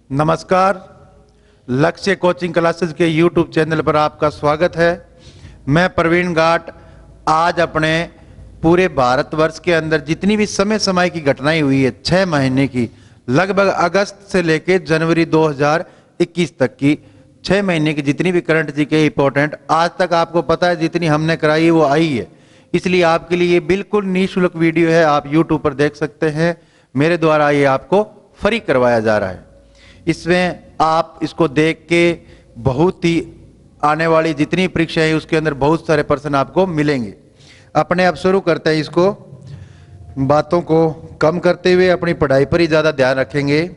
नमस्कार। लक्ष्य coaching classes के YouTube चैनल पर आपका स्वागत है। मैं प्रवीण गाट आज अपने पूरे भारतवर्ष के अंदर जितनी भी समय की घटनाएं हुई है 6 महीने की, लगभग अगस्त से लेकर जनवरी 2021 तक की 6 महीने की जितनी भी करंट जी के इंपॉर्टेंट आज तक आपको पता है जितनी हमने कराई वो आई है। इसलिए आपके लिए ये बिल्कुल निःशुल्क वीडियो है, आप YouTube पर देख सकते हैं। मेरे द्वारा ये आपको फ्री करवाया जा रहा है। इसमें आप इसको देख के बहुत ही आने वाली जितनी परीक्षाएं है उसके अंदर बहुत सारे प्रश्न आपको मिलेंगे। अपने आप शुरू करते हैं इसको, बातों को कम करते हुए अपनी पढ़ाई पर ही ज्यादा ध्यान रखेंगे।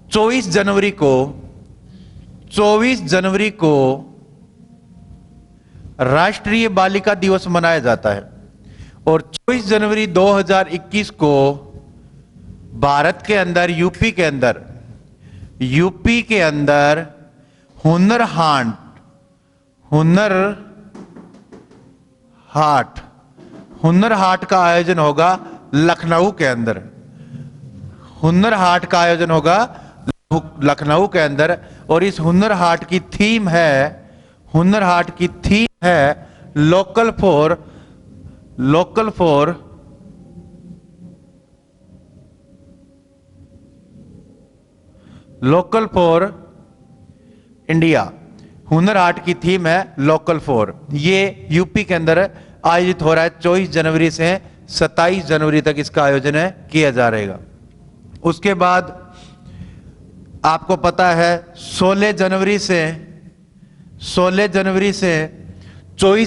24 जनवरी को राष्ट्रीय बालिका दिवस मनाया जाता है और 24 जनवरी 2021 को भारत के अंदर यूपी के अंदर हुनर हाट का आयोजन होगा लखनऊ के अंदर। हुनर हाट का आयोजन होगा लखनऊ के अंदर और इस हुनर हाट की थीम है local for India. Hunar Haat की थीम है लोकल फॉर। ये यूपी के अंदर आयोजित हो रहा है 24 जनवरी से 27 जनवरी तक इसका आयोजन किया जा रहेगा। उसके बाद आपको पता है 16 जनवरी से 24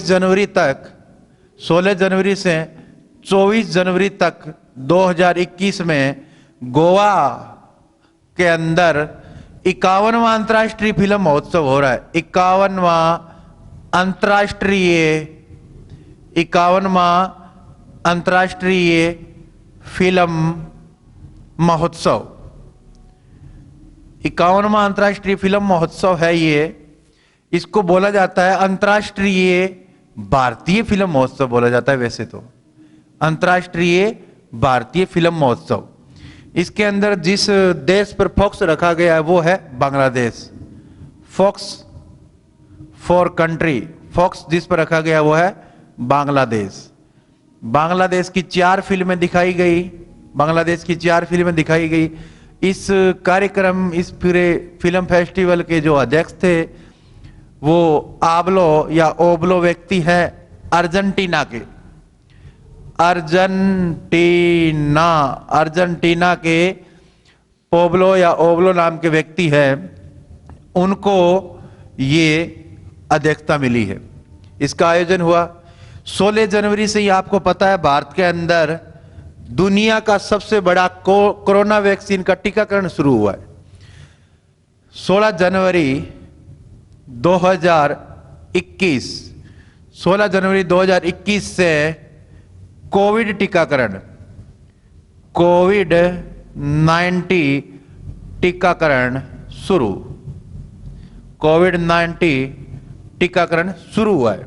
जनवरी तक 2021 में गोवा के अंदर 51वां अंतर्राष्ट्रीय फिल्म महोत्सव हो रहा है। 51वां अंतर्राष्ट्रीय फिल्म महोत्सव 51वां अंतर्राष्ट्रीय फिल्म महोत्सव है ये। इसको बोला जाता है अंतर्राष्ट्रीय भारतीय फिल्म महोत्सव बोला जाता है वैसे तो, अंतर्राष्ट्रीय भारतीय फिल्म महोत्सव। इसके अंदर जिस देश पर फोकस रखा गया है वो है Bangladesh. Focus for country, focus जिस पर रखा गया वो है बांग्लादेश। बांग्लादेश की 4 फिल्में दिखाई गई। इस कार्यक्रम, इस पूरे फिल्म फेस्टिवल के जो अध्यक्ष थे वो ओबलो व्यक्ति है अर्जेंटीना के ओबलो नाम के व्यक्ति है, उनको ये अध्यक्षता मिली है। इसका आयोजन हुआ 16 जनवरी से ही। आपको पता है भारत के अंदर दुनिया का सबसे बड़ा कोरोना वैक्सीन का टीकाकरण शुरू हुआ है। 16 जनवरी 2021 से कोविड-19 टीकाकरण शुरू हुआ है।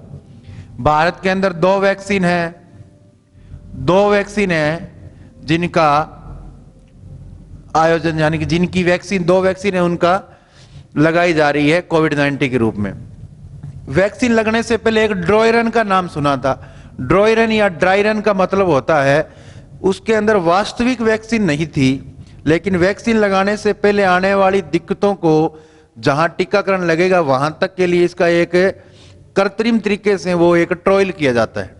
भारत के अंदर 2 वैक्सीन है जिनका आयोजन, यानी कि जिनकी वैक्सीन 2 वैक्सीन है उनका लगाई जा रही है कोविड-19 के रूप में। वैक्सीन लगने से पहले एक ड्राई रन का नाम सुना था। ड्राई रन या ड्राई रन का मतलब होता है उसके अंदर वास्तविक वैक्सीन नहीं थी, लेकिन वैक्सीन लगाने से पहले आने वाली दिक्कतों को जहां टीकाकरण लगेगा वहां तक के लिए इसका एक कृत्रिम तरीके से वो एक ट्रायल किया जाता है,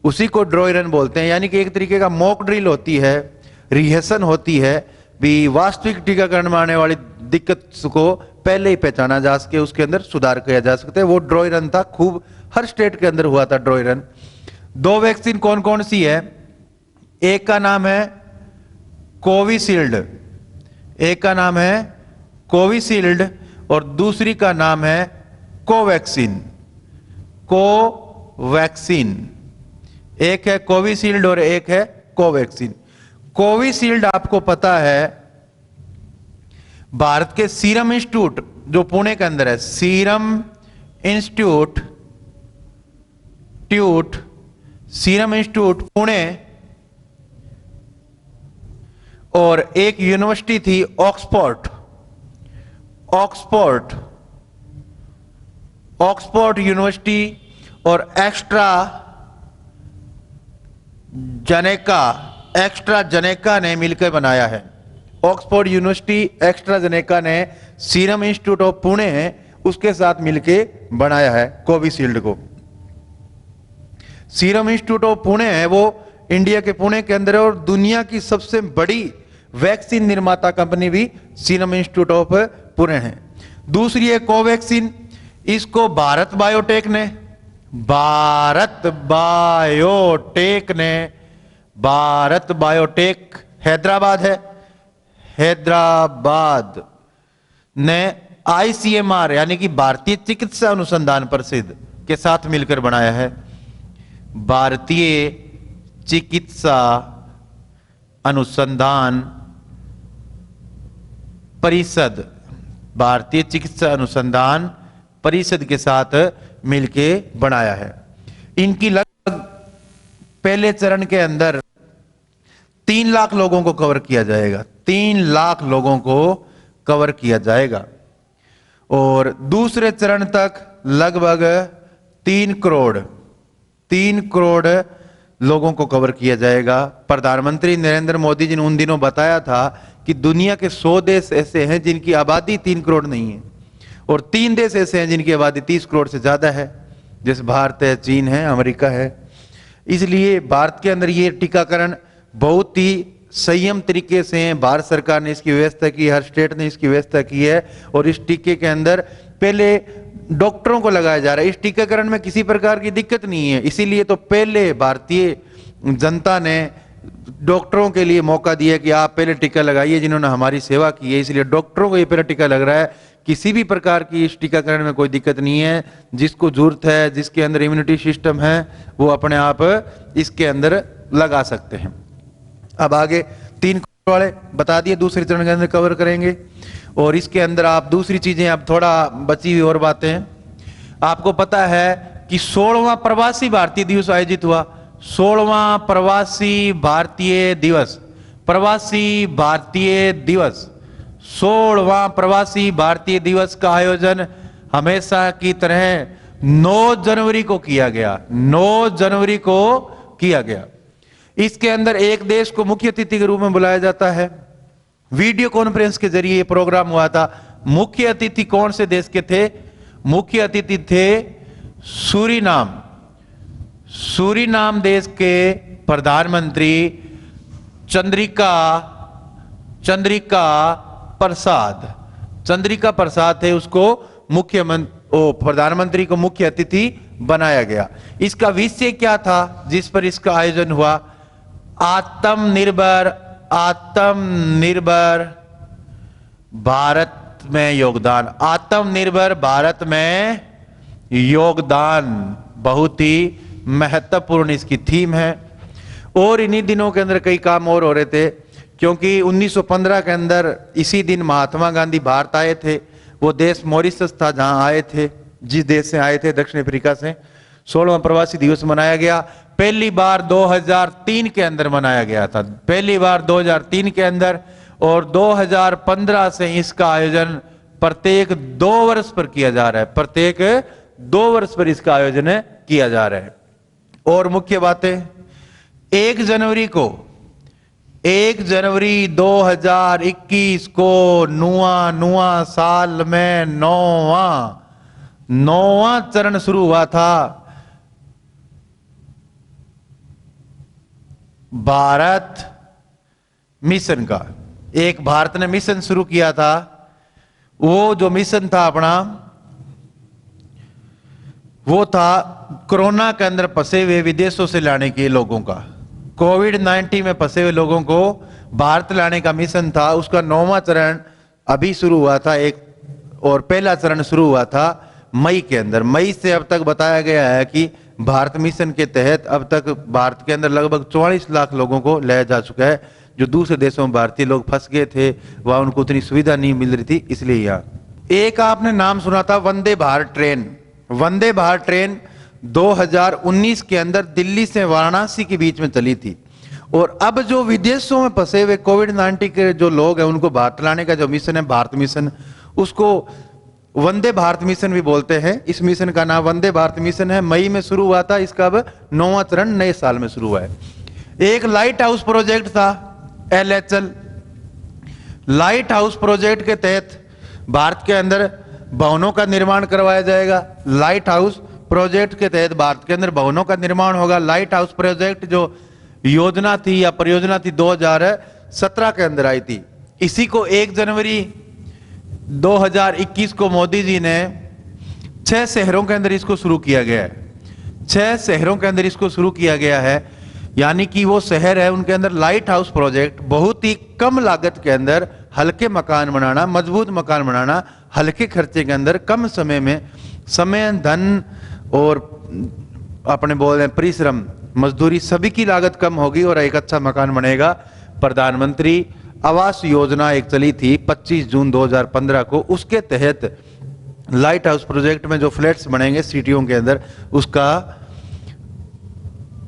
उसी को ड्राई रन बोलते हैं। यानी कि एक तरीके का मॉक ड्रिल होती है, रिहर्सल होती है भी वास्तविक टीकाकरण में आने वाली दिक्कत को पहले ही पहचाना जा सके, उसके अंदर सुधार किया जा सकता है। वो ड्राई रन था, खूब हर स्टेट के अंदर हुआ था ड्राई रन। 2 वैक्सीन कौन कौन सी है? एक का नाम है कोविशील्ड और दूसरी का नाम है कोवैक्सीन। एक है कोविशील्ड और एक है कोवैक्सीन। कोविशील्ड आपको पता है भारत के सीरम इंस्टीट्यूट जो पुणे के अंदर है, सीरम इंस्टीट्यूट पुणे और एक यूनिवर्सिटी थी ऑक्सफोर्ड, ऑक्सफोर्ड यूनिवर्सिटी और एक्स्ट्राजेनेका ने मिलकर बनाया है। ऑक्सफोर्ड यूनिवर्सिटी एक्स्ट्राजेनेका ने सीरम इंस्टीट्यूट ऑफ पुणे है उसके साथ मिलकर बनाया है कोविशील्ड को। सीरम इंस्टीट्यूट ऑफ पुणे है वो इंडिया के पुणे के अंदर है और दुनिया की सबसे बड़ी वैक्सीन निर्माता कंपनी भी सीरम इंस्टीट्यूट ऑफ पुणे है। दूसरी है कोवैक्सीन, इसको भारत बायोटेक हैदराबाद ने ICMR यानी कि भारतीय चिकित्सा अनुसंधान परिषद के साथ मिलकर बनाया है। भारतीय चिकित्सा अनुसंधान परिषद के साथ मिलके बनाया है। इनकी लगभग पहले चरण के अंदर 3 लाख लोगों को कवर किया जाएगा, 3 लाख लोगों को कवर किया जाएगा और दूसरे चरण तक लगभग 3 करोड़ लोगों को कवर किया जाएगा। प्रधानमंत्री नरेंद्र मोदी जी ने उन दिनों बताया था कि दुनिया के 100 देश ऐसे हैं जिनकी आबादी 3 करोड़ नहीं है और 3 देश ऐसे हैं जिनकी आबादी 30 करोड़ से ज्यादा है, जैसे भारत है, चीन है, अमेरिका है। इसलिए भारत के अंदर ये टीकाकरण बहुत ही संयम तरीके से है। भारत सरकार ने इसकी व्यवस्था की, हर स्टेट ने इसकी व्यवस्था की है और इस टीके के अंदर पहले डॉक्टरों को लगाया जा रहा है। इस टीकाकरण में किसी प्रकार की दिक्कत नहीं है, इसीलिए तो पहले भारतीय जनता ने डॉक्टरों के लिए मौका दिया कि आप पहले टीका लगाइए, जिन्होंने हमारी सेवा की है, इसलिए डॉक्टरों को ये पहले टीका लग रहा है। किसी भी प्रकार की इस टीकाकरण में कोई दिक्कत नहीं है। जिसको जरूरत है, जिसके अंदर इम्यूनिटी सिस्टम है, वो अपने आप इसके अंदर लगा सकते हैं। अब आगे 3 करोड़ वाले बता दिए, दूसरे चरण के अंदर कवर करेंगे और इसके अंदर आप दूसरी चीजें, अब थोड़ा बची हुई और बातें हैं। आपको पता है कि 16वां प्रवासी भारतीय दिवस आयोजित हुआ। 16वां प्रवासी भारतीय दिवस 16वां प्रवासी भारतीय दिवस का आयोजन हमेशा की तरह 9 जनवरी को किया गया। 9 जनवरी को किया गया। इसके अंदर एक देश को मुख्य अतिथि के रूप में बुलाया जाता है। वीडियो कॉन्फ्रेंस के जरिए यह प्रोग्राम हुआ था। मुख्य अतिथि कौन से देश के थे? मुख्य अतिथि थे सूरीनाम देश के प्रधानमंत्री चंद्रिका प्रसाद थे। उसको प्रधानमंत्री को मुख्य अतिथि बनाया गया। इसका विषय क्या था जिस पर इसका आयोजन हुआ? आत्मनिर्भर भारत में योगदान। आत्मनिर्भर भारत में योगदान बहुत ही महत्वपूर्ण इसकी थीम है। और इन्हीं दिनों के अंदर कई काम और हो रहे थे, क्योंकि 1915 के अंदर इसी दिन महात्मा गांधी भारत आए थे। वो देश मॉरिशस था जहां आए थे, जिस देश से आए थे, दक्षिण अफ्रीका से। 16वां प्रवासी दिवस मनाया गया। पहली बार 2003 के अंदर मनाया गया था, पहली बार 2003 के अंदर। और 2015 से इसका आयोजन प्रत्येक 2 वर्ष पर किया जा रहा है। प्रत्येक 2 वर्ष पर इसका आयोजन किया जा रहा है। और मुख्य बातें, 1 जनवरी 2021 को नुआ साल में 9वां चरण शुरू हुआ था भारत मिशन का। एक भारत ने मिशन शुरू किया था। वो जो मिशन था अपना, वो था कोरोना के अंदर फंसे हुए विदेशों से लाने के लोगों का। कोविड-19 में फंसे हुए लोगों को भारत लाने का मिशन था। उसका 9वां चरण अभी शुरू हुआ था और पहला चरण शुरू हुआ था मई के अंदर। मई से अब तक बताया गया है कि भारत मिशन के तहत अब तक भारत के अंदर लगभग 44 लाख लोगों को लाया जा चुका है। जो दूसरे देशों में भारतीय लोग फंस गए थे, वहां उनको उतनी सुविधा नहीं मिल रही थी, इसलिए यहाँ। एक आपने नाम सुना था वंदे भारत ट्रेन। वंदे भारत ट्रेन 2019 के अंदर दिल्ली से वाराणसी के बीच में चली थी और अब जो विदेशों में फंसे हुए कोविड-19 के जो लोग हैं उनको भारत लाने का जो मिशन है, भारत मिशन, उसको वंदे भारत मिशन भी बोलते हैं। इस मिशन का नाम वंदे भारत मिशन है। मई में शुरू हुआ था, इसका अब 9वां चरण नए साल में शुरू हुआ है। एक लाइट हाउस प्रोजेक्ट था, LHL लाइट हाउस प्रोजेक्ट के तहत भारत के अंदर भवनों का निर्माण करवाया जाएगा। लाइट हाउस प्रोजेक्ट के तहत भारत के अंदर भवनों का निर्माण होगा। लाइट हाउस प्रोजेक्ट जो योजना थी या परियोजना थी 2017 के अंदर आई थी। इसी को 1 जनवरी 2021 को मोदी जी ने 6 शहरों के अंदर इसको शुरू किया गया है। 6 शहरों के अंदर इसको शुरू किया गया है, यानी कि वो शहर है उनके अंदर लाइट हाउस प्रोजेक्ट बहुत ही कम लागत के अंदर हल्के मकान बनाना, मजबूत मकान बनाना, हल्के खर्चे के अंदर कम समय में, समय, धन और अपने बोल रहे परिश्रम, मजदूरी, सभी की लागत कम होगी और एक अच्छा मकान बनेगा। प्रधानमंत्री आवास योजना एक चली थी 25 जून 2015 को, उसके तहत लाइट हाउस प्रोजेक्ट में जो फ्लैट्स बनेंगे सिटियों के अंदर, उसका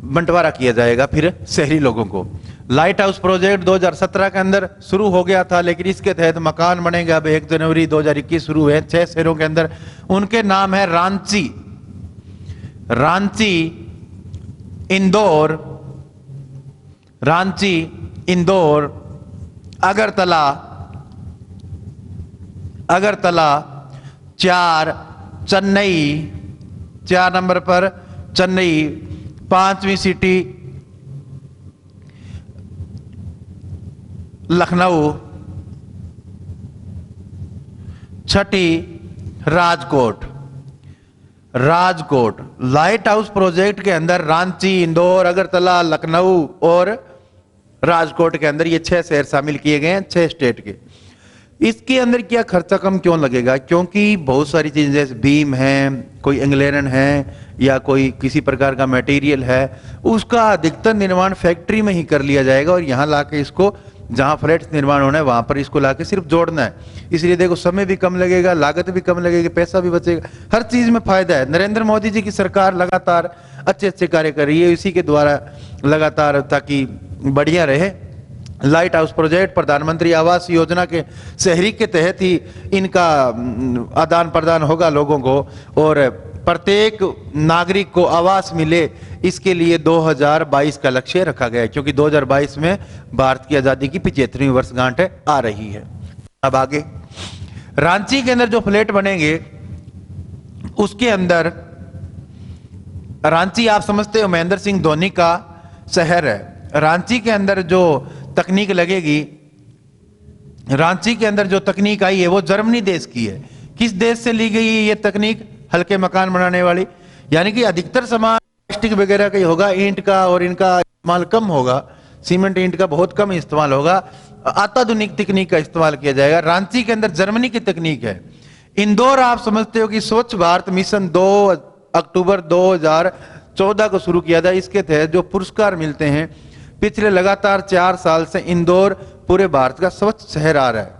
बंटवारा किया जाएगा फिर शहरी लोगों को। लाइट हाउस प्रोजेक्ट 2017 के अंदर शुरू हो गया था, लेकिन इसके तहत मकान बनेंगे अब 1 जनवरी 2021 शुरू हुए 6 शहरों के अंदर। उनके नाम है रांची, इंदौर, रांची, इंदौर, अगरतला, 4 चेन्नई, 4 नंबर पर चेन्नई, 5वीं सिटी लखनऊ, 6ठी राजकोट। लाइट हाउस प्रोजेक्ट के अंदर रांची, इंदौर, अगरतला, लखनऊ और राजकोट के अंदर ये 6 शहर शामिल किए गए हैं, 6 स्टेट के। इसके अंदर क्या खर्चा कम क्यों लगेगा? क्योंकि बहुत सारी चीजें जैसे बीम है, कोई इंग्लैंड है या कोई किसी प्रकार का मटेरियल है, उसका अधिकतर निर्माण फैक्ट्री में ही कर लिया जाएगा और यहाँ लाके इसको जहां फ्लैट्स निर्माण होना है वहां पर इसको लाके सिर्फ जोड़ना है। इसलिए देखो समय भी कम लगेगा, लागत भी कम लगेगी, पैसा भी बचेगा, हर चीज में फायदा है। नरेंद्र मोदी जी की सरकार लगातार अच्छे कार्य कर रही है, इसी के द्वारा लगातार ताकि बढ़िया रहे। लाइट हाउस प्रोजेक्ट प्रधानमंत्री आवास योजना के शहरी के तहत ही इनका आदान प्रदान होगा लोगों को और प्रत्येक नागरिक को आवास मिले, इसके लिए 2022 का लक्ष्य रखा गया है, क्योंकि 2022 में भारत की आजादी की 75वीं वर्षगांठ आ रही है। अब आगे रांची के अंदर जो फ्लैट बनेंगे उसके अंदर, रांची आप समझते हो महेंद्र सिंह धोनी का शहर है। रांची के अंदर जो तकनीक लगेगी, रांची के अंदर जो तकनीक आई है वो जर्मनी देश की है। किस देश से ली गई है ये तकनीक? हल्के मकान बनाने वाली, यानी कि अधिकतर सामान प्लास्टिक वगैरह का ही होगा, ईंट का और इनका इस्तेमाल कम होगा, सीमेंट ईंट का बहुत कम इस्तेमाल होगा, अत्याधुनिक तकनीक का इस्तेमाल किया जाएगा। रांची के अंदर जर्मनी की तकनीक है। इंदौर आप समझते हो कि स्वच्छ भारत मिशन 2 अक्टूबर 2014 को शुरू किया था। इसके तहत जो पुरस्कार मिलते हैं, पिछले लगातार 4 साल से इंदौर पूरे भारत का स्वच्छ शहर आ रहा है।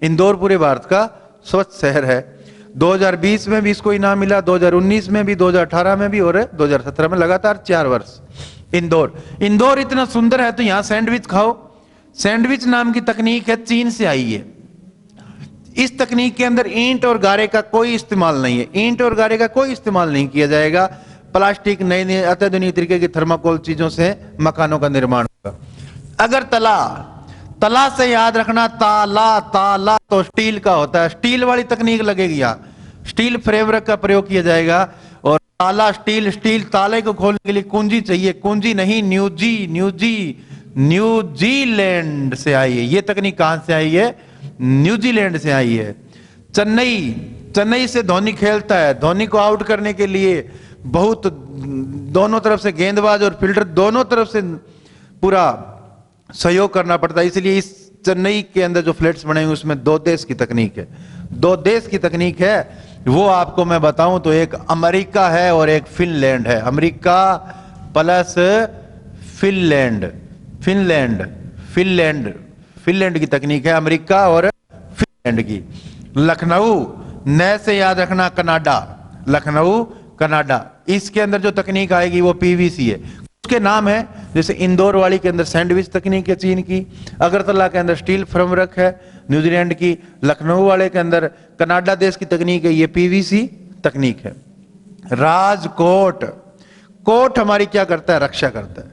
इंदौर पूरे भारत का स्वच्छ शहर है। 2020 में भी इसको इनाम मिला, 2019 में भी, 2018 में भी और 2017 में, लगातार 4 वर्ष। इंदौर इतना सुंदर है तो यहां सैंडविच खाओ। सैंडविच नाम की तकनीक है, चीन से आई है। इस तकनीक के अंदर ईंट और गारे का कोई इस्तेमाल नहीं है, ईंट और गारे का कोई इस्तेमाल नहीं किया जाएगा। प्लास्टिक, नई नई अत्याधुनिक तरीके की थर्माकोल चीजों से मकानों का निर्माण होगा। अगर तला से याद रखना, ताला तो स्टील का होता है, स्टील वाली तकनीक लगेगी। यहाँ स्टील फ्रेमवर्क का प्रयोग किया जाएगा और ताला स्टील ताले को खोलने के लिए कुंजी चाहिए, कुंजी नहीं, न्यूजीलैंड से आई है ये तकनीक। कहां से आई है? न्यूजीलैंड से आई है। चेन्नई से धोनी खेलता है। धोनी को आउट करने के लिए बहुत दोनों तरफ से गेंदबाज और फील्डर दोनों तरफ से पूरा सहयोग करना पड़ता है। इसलिए इस चेन्नई के अंदर जो फ्लैट्स बनेंगे उसमें 2 देश की तकनीक है। 2 देश की तकनीक है, वो आपको मैं बताऊं तो एक अमेरिका है और एक फिनलैंड है। अमेरिका प्लस फिनलैंड की तकनीक है, अमेरिका और फिनलैंड की। लखनऊ नए से याद रखना, कनाडा। इसके अंदर जो तकनीक आएगी वो PVC है। उसके नाम है जैसे इंदौर वाली के अंदर सैंडविच तकनीक है चीन की, अगरतला के अंदर स्टील फ्रेमवर्क है न्यूजीलैंड की, लखनऊ वाले के अंदर कनाडा देश की तकनीक है, ये पीवीसी तकनीक है। राजकोट, कोट हमारी क्या करता है, रक्षा करता है।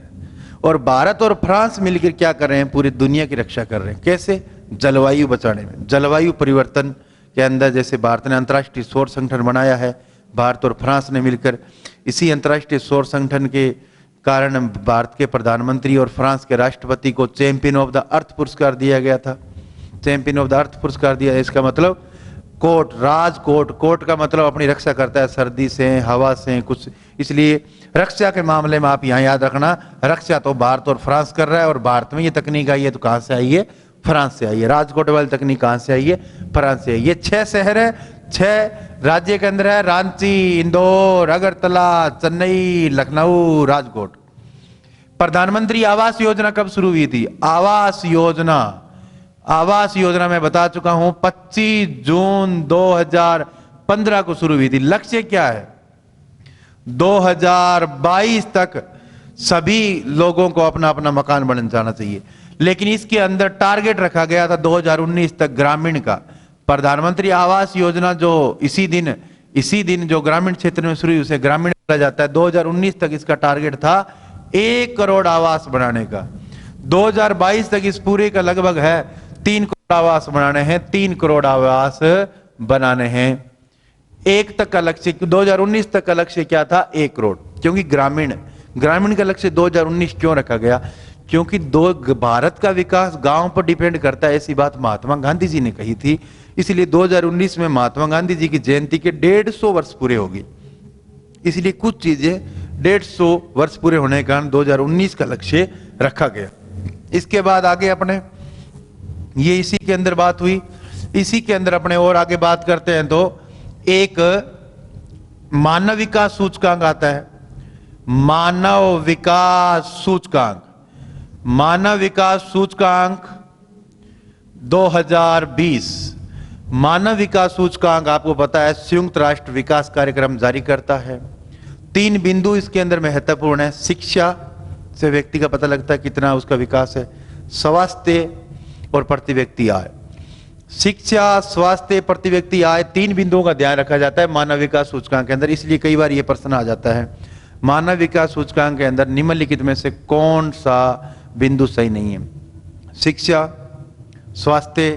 और भारत और फ्रांस मिलकर क्या कर रहे हैं, पूरी दुनिया की रक्षा कर रहे हैं। कैसे? जलवायु बचाने में, जलवायु परिवर्तन के अंदर जैसे भारत ने अंतर्राष्ट्रीय सौर संगठन बनाया है, भारत और फ्रांस ने मिलकर, इसी अंतर्राष्ट्रीय सौर संगठन के कारण भारत के प्रधानमंत्री और फ्रांस के राष्ट्रपति को चैंपियन ऑफ द अर्थ पुरस्कार दिया गया था। चैंपियन ऑफ द अर्थ पुरस्कार दिया, इसका मतलब कोट, राजकोट, कोट का मतलब अपनी रक्षा करता है सर्दी से, हवा से, कुछ। इसलिए रक्षा के मामले में आप यहाँ याद रखना, रक्षा तो भारत और फ्रांस कर रहा है, और भारत में ये तकनीक आई है तो कहाँ से आई है, फ्रांस से आई है। राजकोट वाली तकनीक कहाँ से आई है, फ्रांस से आई है। ये 6 शहर है, 6 राज्य के अंदर है, रांची, इंदौर, अगरतला, चेन्नई, लखनऊ, राजकोट। प्रधानमंत्री आवास योजना कब शुरू हुई थी? आवास योजना, आवास योजना मैं बता चुका हूं 25 जून 2015 को शुरू हुई थी। लक्ष्य क्या है? 2022 तक सभी लोगों को अपना अपना मकान बन जाना चाहिए, लेकिन इसके अंदर टारगेट रखा गया था 2019 तक ग्रामीण का। प्रधानमंत्री आवास योजना जो इसी दिन जो ग्रामीण क्षेत्र में शुरू हुई उसे ग्रामीण बोला जाता है। 2019 तक इसका टारगेट था 1 करोड़ आवास बनाने का। 2022 तक इस पूरे का लगभग है 3 करोड़ आवास बनाने हैं, 3 करोड़ आवास बनाने हैं। 1 तक का लक्ष्य, 2019 तक का लक्ष्य क्या था? 1 करोड़। क्योंकि ग्रामीण का लक्ष्य 2019 क्यों रखा गया? क्योंकि भारत का विकास गांव पर डिपेंड करता है, ऐसी बात महात्मा गांधी जी ने कही थी। इसलिए 2019 में महात्मा गांधी जी की जयंती के 150 वर्ष पूरे होगी, इसलिए कुछ चीजें 150 वर्ष पूरे होने के कारण 2019 का लक्ष्य रखा गया। इसके बाद आगे अपने ये इसी के अंदर बात हुई, इसी के अंदर अपने और आगे बात करते हैं तो एक मानव विकास सूचकांक आता है। मानव विकास सूचकांक, मानव विकास सूचकांक 2020। मानव विकास सूचकांक आपको पता है संयुक्त राष्ट्र विकास कार्यक्रम जारी करता है। 3 बिंदु इसके अंदर महत्वपूर्ण है। शिक्षा से व्यक्ति का पता लगता है कितना उसका विकास है, स्वास्थ्य और प्रति व्यक्ति आय। शिक्षा, स्वास्थ्य, प्रति व्यक्ति आय, 3 बिंदुओं का ध्यान रखा जाता है मानव विकास सूचकांक के अंदर। इसलिए कई बार यह प्रश्न आ जाता है, मानव विकास सूचकांक के अंदर निम्नलिखित में से कौन सा बिंदु सही नहीं है? शिक्षा, स्वास्थ्य,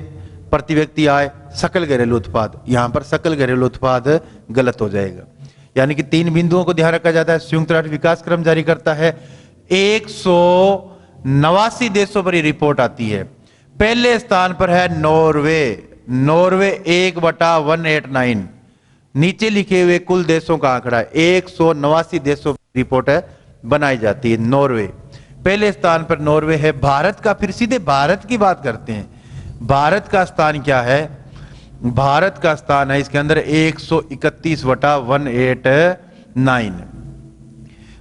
प्रति व्यक्ति आय, सकल घरेलू उत्पाद। यहां पर सकल घरेलू उत्पाद गलत हो जाएगा। यानी कि 3 बिंदुओं को ध्यान रखा जाता है। संयुक्त राष्ट्र विकास क्रम जारी करता है, 189 देशों पर ये रिपोर्ट आती है। पहले स्थान पर है नॉर्वे, नॉर्वे 1/189। नीचे लिखे हुए कुल देशों का आंकड़ा है, 189 देशों पर रिपोर्ट है बनाई जाती है। नॉर्वे पहले स्थान पर नॉर्वे है। भारत का, फिर सीधे भारत की बात करते हैं। भारत का स्थान क्या है? भारत का स्थान है इसके अंदर 131/189।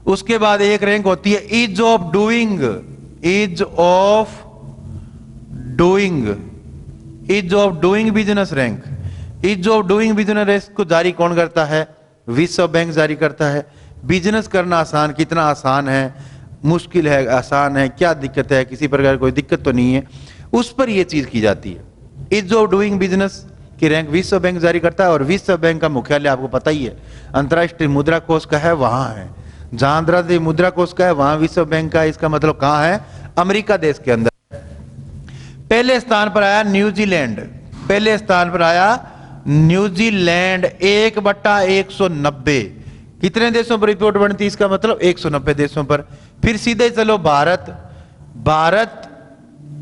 उसके बाद एक रैंक होती है ease of doing, ease of doing business rank. Ease of doing business rank को जारी कौन करता है? विश्व बैंक जारी करता है। बिजनेस करना आसान, कितना आसान है, मुश्किल है, आसान है, क्या दिक्कत है, किसी प्रकार कोई दिक्कत तो नहीं है, उस पर यह चीज की जाती है। ईज ऑफ डूइंग बिजनेस की रैंक विश्व बैंक जारी करता है। और विश्व बैंक का मुख्यालय आपको पता ही है अंतर्राष्ट्रीय मुद्रा कोष का है, वहां है। जहां अंतर्राष्ट्रीय मुद्रा कोष का है वहां विश्व बैंक का। इसका मतलब कहां है? अमेरिका देश के अंदर। पहले स्थान पर आया न्यूजीलैंड, पहले स्थान पर आया न्यूजीलैंड 1/190। कितने देशों पर रिपोर्ट बनती है? इसका मतलब 190 देशों पर। फिर सीधे चलो भारत,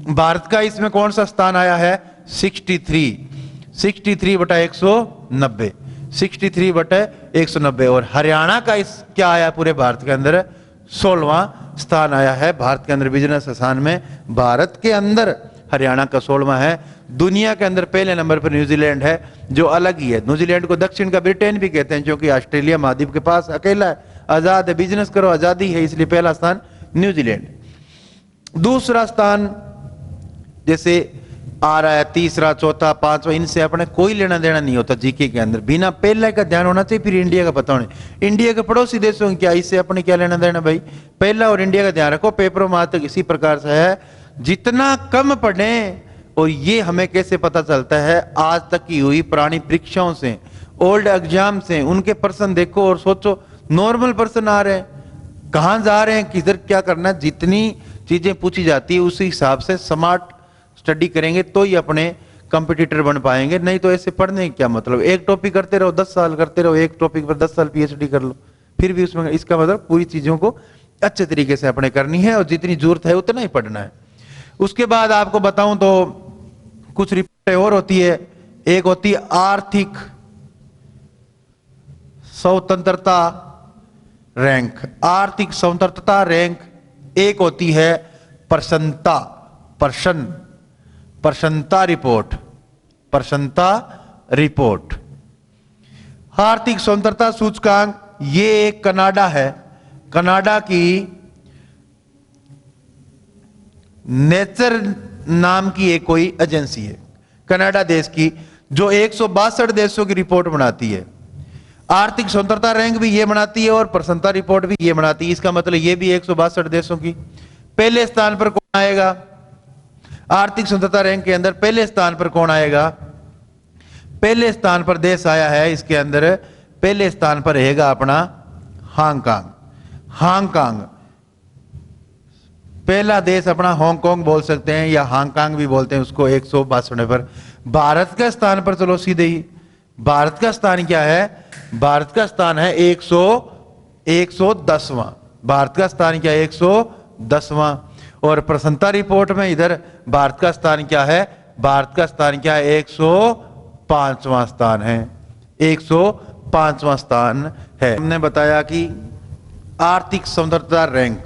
भारत का इसमें कौन सा स्थान आया है? 63/190, 63/190। और हरियाणा का इस क्या आया पूरे भारत के अंदर? 16वां स्थान आया है भारत के अंदर बिजनेस आसान में। भारत के अंदर हरियाणा का 16वां है। दुनिया के अंदर पहले नंबर पर न्यूजीलैंड है, जो अलग ही है। न्यूजीलैंड को दक्षिण का ब्रिटेन भी कहते हैं, क्योंकि ऑस्ट्रेलिया महाद्वीप के पास अकेला है, आजाद है, बिजनेस करो, आजादी है, इसलिए पहला स्थान न्यूजीलैंड। दूसरा स्थान जैसे आ रहा है, तीसरा, चौथा, पांचवा, इनसे अपने कोई लेना देना नहीं होता जीके के अंदर। बिना पहले का ध्यान होना चाहिए, फिर इंडिया का पता होना। इंडिया के पड़ोसी देशों की क्या, इससे अपने क्या लेना देना भाई। पहला और इंडिया का ध्यान रखो। पेपरों में आज तक इसी प्रकार से है, जितना कम पढ़े। और ये हमें कैसे पता चलता है, आज तक की हुई पुरानी परीक्षाओं से, ओल्ड एग्जाम से, उनके पर्सन देखो और सोचो, नॉर्मल पर्सन आ रहे हैं, कहां जा रहे हैं, किधर क्या करना है, जितनी चीजें पूछी जाती है उसी हिसाब से स्मार्ट स्टडी करेंगे तो ही अपने कंपटीटर बन पाएंगे। नहीं तो ऐसे पढ़ने क्या मतलब, एक टॉपिक करते रहो 10 साल करते रहो, एक टॉपिक पर 10 साल पीएचडी कर लो, फिर भी उसमें, इसका मतलब पूरी चीजों को अच्छे तरीके से अपने करनी है और जितनी जरूरत है उतना ही पढ़ना है। उसके बाद आपको बताऊं तो कुछ रिपोर्टें और होती है। एक होती है आर्थिक स्वतंत्रता रैंक, आर्थिक स्वतंत्रता रैंक। एक होती है प्रसन्नता, प्रसन्नता रिपोर्ट, प्रसन्नता रिपोर्ट। आर्थिक स्वतंत्रता सूचकांक, ये एक कनाडा है, कनाडा की नेचर नाम की एक कोई एजेंसी है कनाडा देश की, जो 162 देशों की रिपोर्ट बनाती है। आर्थिक स्वतंत्रता रैंक भी ये बनाती है और प्रसन्नता रिपोर्ट भी ये बनाती है। इसका मतलब ये भी 162 देशों की। पहले स्थान पर कौन आएगा आर्थिक स्वतंत्रता रैंक के अंदर? पहले स्थान पर कौन आएगा? पहले स्थान पर देश आया है इसके अंदर, पहले स्थान पर रहेगा अपना हांगकांग। हांगकांग पहला देश अपना हांगकांग बोल सकते हैं या हांगकांग भी बोलते हैं उसको, 162 पर। भारत का स्थान पर चलो सीधे ही, भारत का स्थान क्या है? भारत का स्थान है 110वां। भारत का स्थान क्या है? 110वां। और प्रसन्नता रिपोर्ट में इधर भारत का स्थान क्या है? भारत का स्थान क्या है? 105वां स्थान है, 105वां स्थान है। हमने बताया कि आर्थिक स्वतंत्रता रैंक,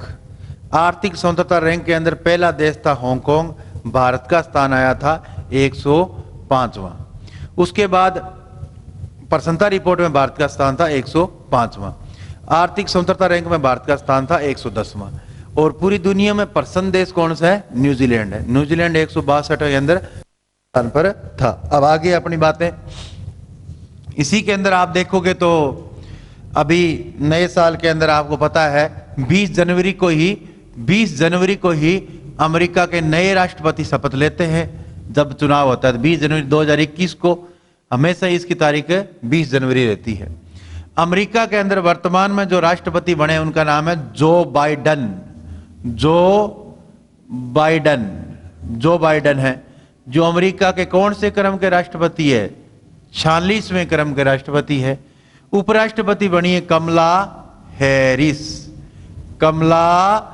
आर्थिक स्वतंत्रता रैंक के अंदर पहला देश था हांगकांग, भारत का स्थान आया था 105वां। उसके बाद प्रसन्नता रिपोर्ट में भारत का स्थान था 105वां। आर्थिक स्वतंत्रता रैंक में भारत का स्थान था 110वां। और पूरी दुनिया में प्रसन्न देश कौन सा है? न्यूजीलैंड है। न्यूजीलैंड 162 के अंदर स्थान पर था। अब आगे अपनी बातें, इसी के अंदर आप देखोगे तो अभी नए साल के अंदर आपको पता है 20 जनवरी को ही अमेरिका के नए राष्ट्रपति शपथ लेते हैं। जब चुनाव होता है 20 जनवरी 2021 को, हमेशा इसकी तारीख 20 जनवरी रहती है। अमेरिका के अंदर वर्तमान में जो राष्ट्रपति बने उनका नाम है जो बाइडन। जो बाइडन है, जो अमेरिका के कौन से क्रम के राष्ट्रपति है? 46वें क्रम के राष्ट्रपति है। उपराष्ट्रपति बनी है कमला हैरिस। कमला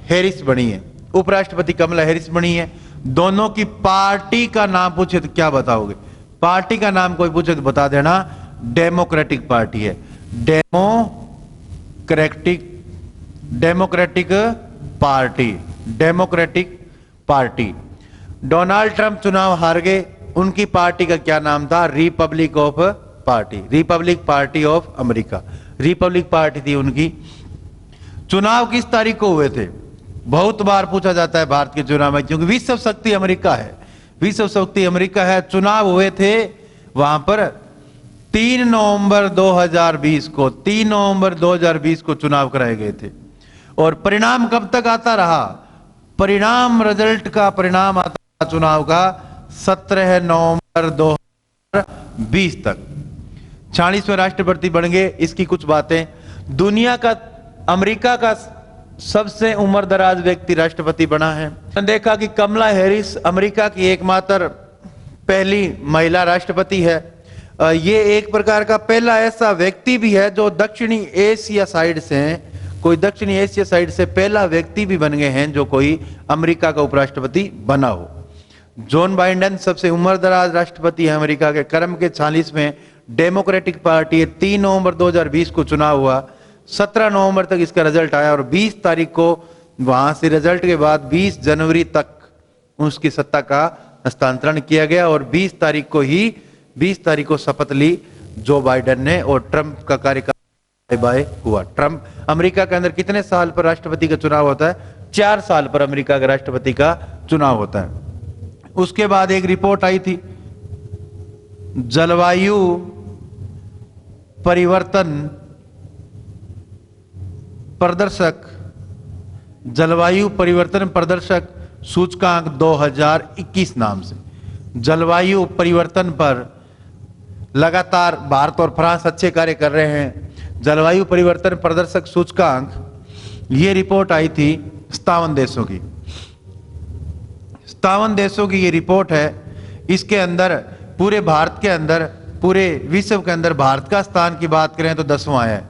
हैरिस बनी है, उपराष्ट्रपति कमला हैरिस बनी है। दोनों की पार्टी का नाम पूछे तो क्या बताओगे? पार्टी का नाम कोई पूछे तो बता देना, डेमोक्रेटिक पार्टी है। Democratic party. डोनाल्ड ट्रंप चुनाव हार गए, उनकी पार्टी का क्या नाम था? Republic party of America, Republic party थी उनकी। चुनाव किस तारीख को हुए थे? बहुत बार पूछा जाता है भारत के चुनाव में, क्योंकि विश्व शक्ति अमेरिका है। चुनाव हुए थे वहां पर 3 नवंबर 2020 को, 3 नवंबर 2020 को चुनाव कराए गए थे। और परिणाम कब तक आता रहा? रिजल्ट का परिणाम आता रहा चुनाव का 17 नवंबर 2020 तक। 46वें राष्ट्रपति बन गए। इसकी कुछ बातें, अमेरिका का सबसे उम्रदराज व्यक्ति राष्ट्रपति बना है। देखा कि कमला हैरिस अमेरिका की एकमात्र पहली महिला राष्ट्रपति है। ये एक प्रकार का पहला ऐसा व्यक्ति भी है जो दक्षिणी एशिया साइड से पहला व्यक्ति भी बन गए हैं जो कोई अमेरिका का उपराष्ट्रपति बना हो। जॉन बाइडेन सबसे उम्रदराज राष्ट्रपति है अमेरिका के, क्रम के 46वें। डेमोक्रेटिक पार्टी है। 3 नवंबर 2020 को चुनाव हुआ, 17 नवंबर तक इसका रिजल्ट आया और 20 तारीख को वहां से रिजल्ट के बाद 20 जनवरी तक उसकी सत्ता का हस्तांतरण किया गया और 20 तारीख को शपथ ली जो बाइडेन ने। और ट्रंप का कार्यकाल बाय हुआ। ट्रंप, अमेरिका के अंदर कितने साल पर राष्ट्रपति का चुनाव होता है? 4 साल पर अमेरिका के राष्ट्रपति का चुनाव होता है। उसके बाद एक रिपोर्ट आई थी, जलवायु परिवर्तन प्रदर्शक, जलवायु परिवर्तन प्रदर्शक सूचकांक 2021 नाम से। जलवायु परिवर्तन पर लगातार भारत और फ्रांस अच्छे कार्य कर रहे हैं। जलवायु परिवर्तन प्रदर्शक सूचकांक, ये रिपोर्ट आई थी 57 देशों की। 57 देशों की ये रिपोर्ट है। इसके अंदर पूरे भारत के अंदर, पूरे विश्व के अंदर भारत का स्थान की बात करें तो 10वां आया है।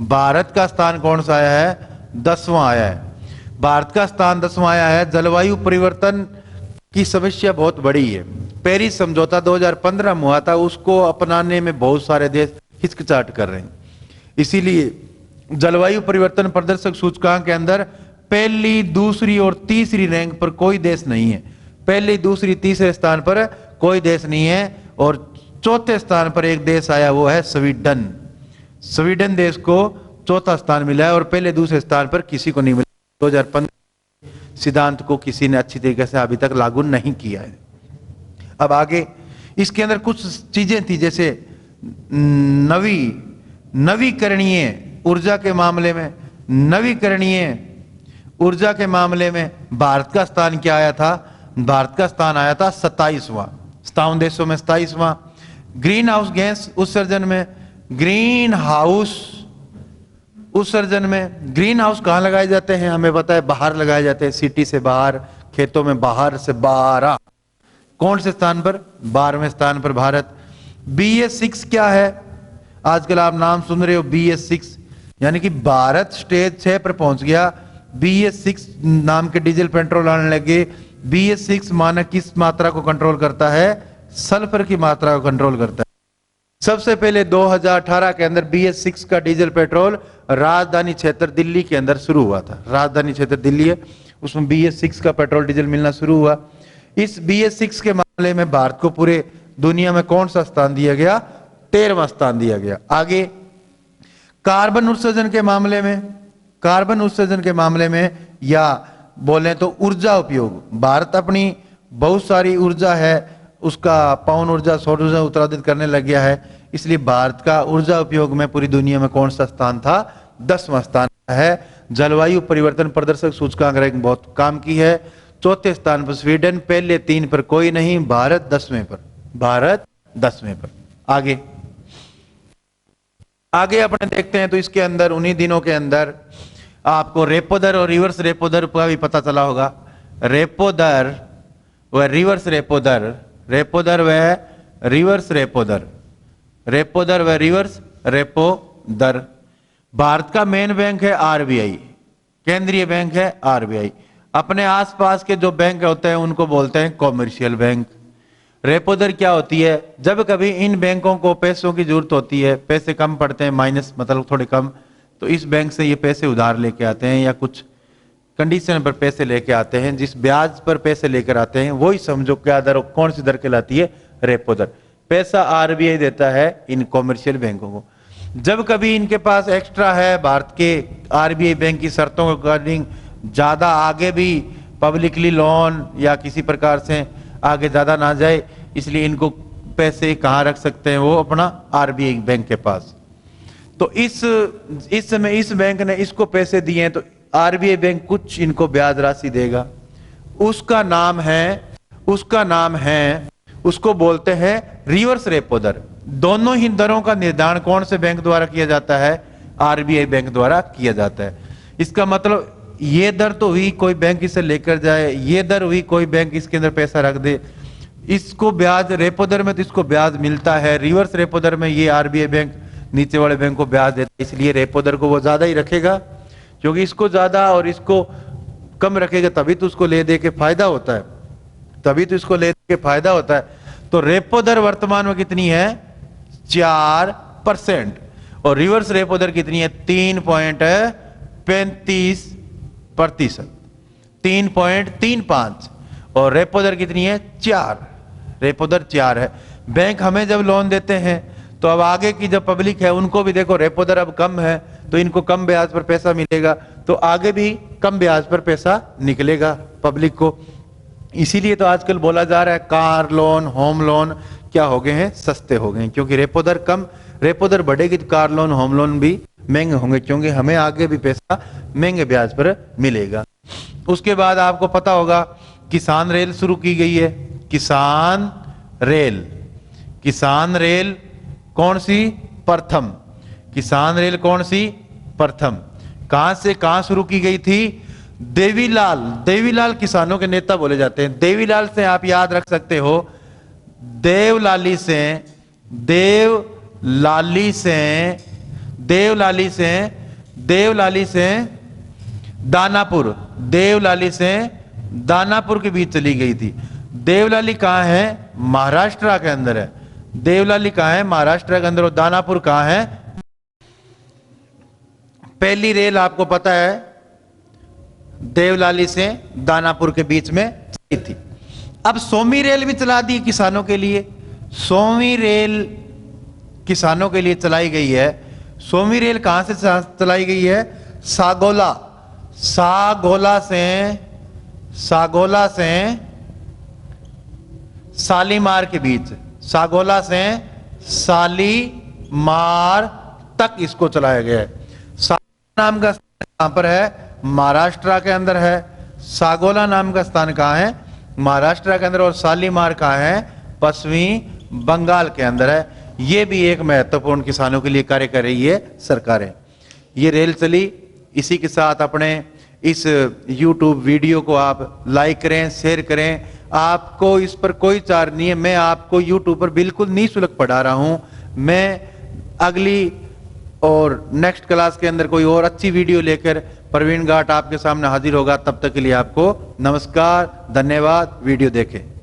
भारत का स्थान कौन सा आया है? 10वां आया है। भारत का स्थान 10वां आया है। जलवायु परिवर्तन की समस्या बहुत बड़ी है। पेरिस समझौता 2015 में हुआ था, उसको अपनाने में बहुत सारे देश हिचकिचाहट कर रहे हैं। इसीलिए जलवायु परिवर्तन प्रदर्शक सूचकांक के अंदर पहली, दूसरी और तीसरी रैंक पर कोई देश नहीं है। पहली, दूसरी, तीसरे स्थान पर कोई देश नहीं है। और चौथे स्थान पर एक देश आया, वो है स्वीडन। स्वीडन देश को चौथा स्थान मिला है और पहले, दूसरे स्थान पर किसी को नहीं मिला। 2015 सिद्धांत को किसी ने अच्छी तरीके से अभी तक लागू नहीं किया है। अब आगे इसके अंदर कुछ चीजें थी, जैसे नवीकरणीय ऊर्जा के मामले में, नवीकरणीय ऊर्जा के मामले में भारत का स्थान क्या आया था? भारत का स्थान आया था 27वां। 57 देशों में 27वां। ग्रीन हाउस गैस उत्सर्जन में, ग्रीन हाउस उत्सर्जन में, ग्रीन हाउस कहाँ लगाए जाते हैं? हमें पता है, बाहर लगाए जाते हैं, सिटी से बाहर, खेतों में बाहर से 12। कौन से स्थान पर? 12वें स्थान पर भारत। BS6 क्या है? आजकल आप नाम सुन रहे हो, BS6, यानी कि भारत स्टेज 6 पर पहुंच गया। BS6 नाम के डीजल पेट्रोल आने लगे। BS6 मानक किस मात्रा को कंट्रोल करता है? सल्फर की मात्रा को कंट्रोल करता है। सबसे पहले 2018 के अंदर BS6 का डीजल पेट्रोल राजधानी क्षेत्र दिल्ली के अंदर शुरू हुआ था। राजधानी क्षेत्र दिल्ली है, उसमें BS6 का पेट्रोल डीजल मिलना शुरू हुआ। इस BS6 के मामले में भारत को पूरे दुनिया में कौन सा स्थान दिया गया? 13वां स्थान दिया गया। आगे कार्बन उत्सर्जन के मामले में, कार्बन उत्सर्जन के मामले में या बोले तो ऊर्जा उपयोग, भारत अपनी बहुत सारी ऊर्जा है, उसका पवन ऊर्जा, सौर ऊर्जा उत्पादित करने लग गया है। इसलिए भारत का ऊर्जा उपयोग में पूरी दुनिया में कौन सा स्थान था? 10वां स्थान है। जलवायु परिवर्तन प्रदर्शक सूचकांक रैंक बहुत काम की है। चौथे स्थान पर स्वीडन, पहले 3 पर कोई नहीं, भारत 10वें पर। भारत 10वें पर। आगे अपने देखते हैं तो इसके अंदर उन्हीं दिनों के अंदर आपको रेपो दर और रिवर्स रेपो दर का भी पता चला होगा। रेपो दर व रिवर्स रेपो दर, रेपो दर व रिवर्स रेपो दर, रेपो दर व रिवर्स रेपो दर। भारत का मेन बैंक है RBI, केंद्रीय बैंक है RBI। अपने आसपास के जो बैंक होते हैं उनको बोलते हैं कॉमर्शियल बैंक। रेपो दर क्या होती है? जब कभी इन बैंकों को पैसों की जरूरत होती है, पैसे कम पड़ते हैं, माइनस मतलब थोड़े कम, तो इस बैंक से ये पैसे उधार लेके आते हैं या कुछ कंडीशन पर पैसे लेके आते हैं। जिस ब्याज पर पैसे लेकर आते हैं वही समझो क्या दर, कौन सी दर कहलाती है? रेपो दर। पैसा RBI देता है इन कॉमर्शियल बैंकों को। जब कभी इनके पास एक्स्ट्रा है, भारत के RBI बैंक की शर्तों के अकॉर्डिंग ज्यादा आगे भी पब्लिकली लोन या किसी प्रकार से आगे ज्यादा ना जाए, इसलिए इनको पैसे कहाँ रख सकते हैं? वो अपना RBI बैंक के पास। तो इस समय इस बैंक ने इसको पैसे दिए हैं तो RBI बैंक कुछ इनको ब्याज राशि देगा। उसका नाम है उसको बोलते हैं रिवर्स रेपो दर। दोनों ही दरों का निर्धारण कौन से बैंक द्वारा किया जाता है? RBI बैंक द्वारा किया जाता है। इसका मतलब ये दर तो हुई कोई बैंक इसे लेकर जाए, ये दर हुई कोई बैंक इसके अंदर पैसा रख दे, इसको ब्याज रेपो दर में तो इसको ब्याज मिलता है, रिवर्स रेपो दर में ये RBI बैंक नीचे वाले बैंक को ब्याज देता है। इसलिए रेपो दर को वो ज्यादा ही रखेगा, क्योंकि इसको ज्यादा और इसको कम रखेगा तभी तो उसको ले दे के फायदा होता है, तभी तो इसको ले दे के फायदा होता है। तो रेपो दर वर्तमान में कितनी है? 4% और रिवर्स रेपो दर कितनी है? 3.35%, 3.35। और रेपो दर कितनी है? 4। रेपो दर 4 है। बैंक हमें जब लोन देते हैं तो अब आगे की जब पब्लिक है उनको भी देखो रेपो दर अब कम है तो इनको कम ब्याज पर पैसा मिलेगा, तो आगे भी कम ब्याज पर पैसा निकलेगा पब्लिक को। इसीलिए तो आजकल बोला जा रहा है कार लोन, होम लोन क्या हो गए हैं, सस्ते हो गए हैं, क्योंकि रेपो दर कम, रेपो दर बढ़ेगी तो कार लोन, होम लोन भी महंगे होंगे, क्योंकि हमें आगे भी पैसा महंगे ब्याज पर मिलेगा। उसके बाद आपको पता होगा किसान रेल शुरू की गई है। किसान रेल, किसान रेल कौन सी, प्रथम। किसान रेल कौन सी, प्रथम। कहां से कहां शुरू की गई थी, देवीलाल। देवीलाल किसानों के नेता बोले जाते हैं। देवीलाल से आप याद रख सकते हो, देवलाली से, देवलाली से, देवलाली से, देवलाली से दानापुर, देवलाली से दानापुर के बीच चली गई थी। देवलाली कहां है, महाराष्ट्र के अंदर है। देवलाली कहां है, महाराष्ट्र के अंदर। और दानापुर कहां है, पहली रेल आपको पता है देवलाली से दानापुर के बीच में चली थी। अब सोमी रेल भी चला दी किसानों के लिए। सोमी रेल किसानों के लिए चलाई गई है। सोमी रेल कहां से चलाई गई है, सागोला, सागोला से, सागोला से शालीमार के बीच, सागोला से शालीमार तक इसको चलाया गया है। नाम का स्थान कहां पर है, महाराष्ट्र के अंदर है। सागोला नाम का स्थान कहां है, महाराष्ट्र के अंदर। और शालीमार कहां है, पश्चिमी बंगाल के अंदर है। यह भी एक महत्वपूर्ण किसानों के लिए कार्य कर रही है सरकारें। ये रेल चली। इसी के साथ अपने इस YouTube वीडियो को आप लाइक करें, शेयर करें। आपको इस पर कोई चार्ज नहीं है। मैं आपको YouTube पर बिल्कुल निःशुल्क पढ़ा रहा हूं। मैं अगली और नेक्स्ट क्लास के अंदर कोई और अच्छी वीडियो लेकर प्रवीण घाट आपके सामने हाजिर होगा। तब तक के लिए आपको नमस्कार, धन्यवाद। वीडियो देखें।